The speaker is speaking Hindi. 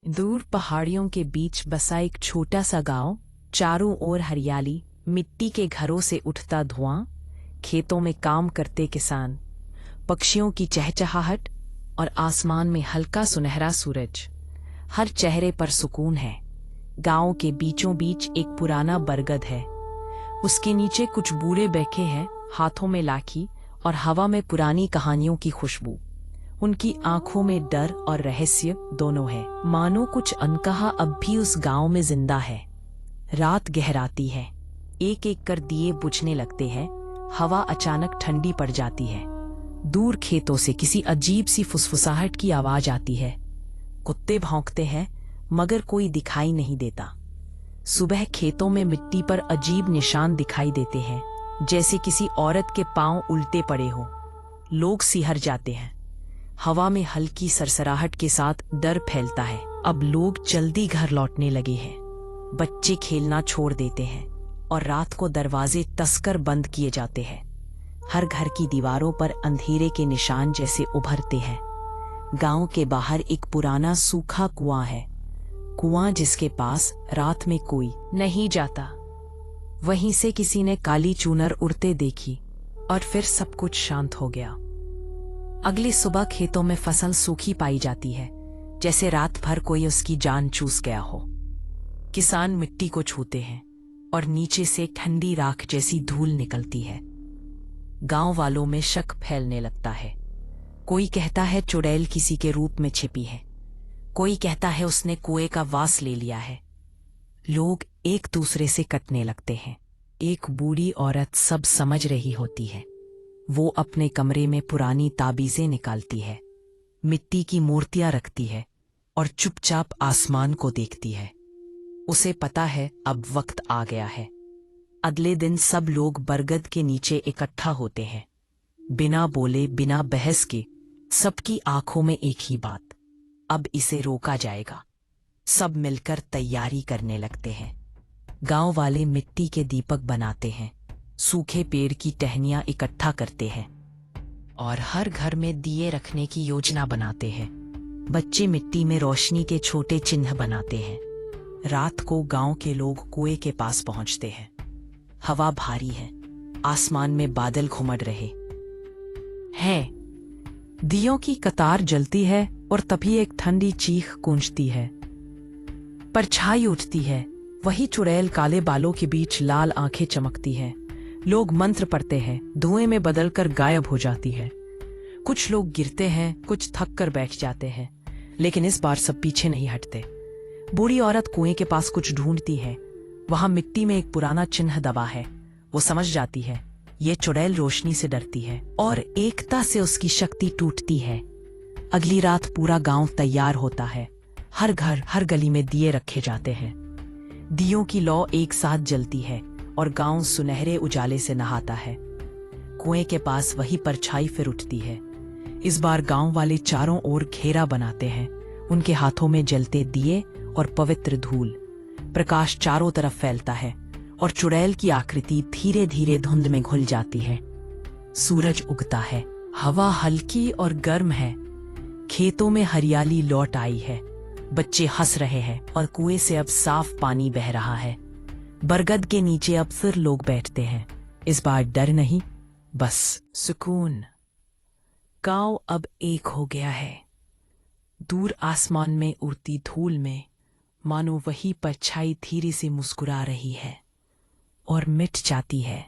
दूर पहाड़ियों के बीच बसा एक छोटा सा गांव, चारों ओर हरियाली, मिट्टी के घरों से उठता धुआं, खेतों में काम करते किसान, पक्षियों की चहचहाहट और आसमान में हल्का सुनहरा सूरज। हर चेहरे पर सुकून है। गांव के बीचों बीच एक पुराना बरगद है। उसके नीचे कुछ बूढ़े बैठे हैं, हाथों में लाठी और हवा में पुरानी कहानियों की खुशबू। उनकी आंखों में डर और रहस्य दोनों है, मानो कुछ अनकहा अब भी उस गांव में जिंदा है। रात गहराती है, एक एक कर दिए बुझने लगते हैं। हवा अचानक ठंडी पड़ जाती है। दूर खेतों से किसी अजीब सी फुसफुसाहट की आवाज आती है। कुत्ते भौंकते हैं मगर कोई दिखाई नहीं देता। सुबह खेतों में मिट्टी पर अजीब निशान दिखाई देते हैं, जैसे किसी औरत के पांव उल्टे पड़े हों। लोग सिहर जाते हैं। हवा में हल्की सरसराहट के साथ डर फैलता है। अब लोग जल्दी घर लौटने लगे हैं। बच्चे खेलना छोड़ देते हैं और रात को दरवाजे कसकर बंद किए जाते हैं। हर घर की दीवारों पर अंधेरे के निशान जैसे उभरते हैं। गांव के बाहर एक पुराना सूखा कुआं है, कुआं जिसके पास रात में कोई नहीं जाता। वहीं से किसी ने काली चूनर उड़ते देखी और फिर सब कुछ शांत हो गया। अगली सुबह खेतों में फसल सूखी पाई जाती है, जैसे रात भर कोई उसकी जान चूस गया हो। किसान मिट्टी को छूते हैं और नीचे से ठंडी राख जैसी धूल निकलती है। गांव वालों में शक फैलने लगता है। कोई कहता है चुड़ैल किसी के रूप में छिपी है, कोई कहता है उसने कुएं का वास ले लिया है। लोग एक दूसरे से कटने लगते हैं। एक बूढ़ी औरत सब समझ रही होती है। वो अपने कमरे में पुरानी ताबीजें निकालती है, मिट्टी की मूर्तियां रखती है और चुपचाप आसमान को देखती है। उसे पता है अब वक्त आ गया है। अगले दिन सब लोग बरगद के नीचे इकट्ठा होते हैं। बिना बोले, बिना बहस के, सबकी आंखों में एक ही बात, अब इसे रोका जाएगा। सब मिलकर तैयारी करने लगते हैं। गांव वाले मिट्टी के दीपक बनाते हैं, सूखे पेड़ की टहनियां इकट्ठा करते हैं और हर घर में दिए रखने की योजना बनाते हैं। बच्चे मिट्टी में रोशनी के छोटे चिन्ह बनाते हैं। रात को गांव के लोग कुएं के पास पहुंचते हैं। हवा भारी है, आसमान में बादल घुमड़ रहे हैं। दियों की कतार जलती है और तभी एक ठंडी चीख गूंजती है। परछाई उठती है, वही चुड़ैल काले बालों के बीच लाल आंखें चमकती हैं। लोग मंत्र पढ़ते हैं, धुएं में बदलकर गायब हो जाती है। कुछ लोग गिरते हैं, कुछ थक कर बैठ जाते हैं, लेकिन इस बार सब पीछे नहीं हटते। बूढ़ी औरत कुएं के पास कुछ ढूंढती है। वहां मिट्टी में एक पुराना चिन्ह दबा है। वो समझ जाती है ये चुड़ैल रोशनी से डरती है और एकता से उसकी शक्ति टूटती है। अगली रात पूरा गांव तैयार होता है। हर घर, हर गली में दिए रखे जाते हैं। दियों की लौ एक साथ जलती है और गांव सुनहरे उजाले से नहाता है। कुएं के पास वही परछाई फिर उठती है। इस बार गांव वाले चारों ओर घेरा बनाते हैं। उनके हाथों में जलते दिए और पवित्र धूल। प्रकाश चारों तरफ फैलता है और चुड़ैल की आकृति धीरे धीरे धुंध में घुल जाती है। सूरज उगता है, हवा हल्की और गर्म है। खेतों में हरियाली लौट आई है। बच्चे हंस रहे हैं और कुएं से अब साफ पानी बह रहा है। बरगद के नीचे अब फिर लोग बैठते हैं। इस बार डर नहीं, बस सुकून। गांव अब एक हो गया है। दूर आसमान में उड़ती धूल में मानो वही परछाई धीरे से मुस्कुरा रही है और मिट जाती है।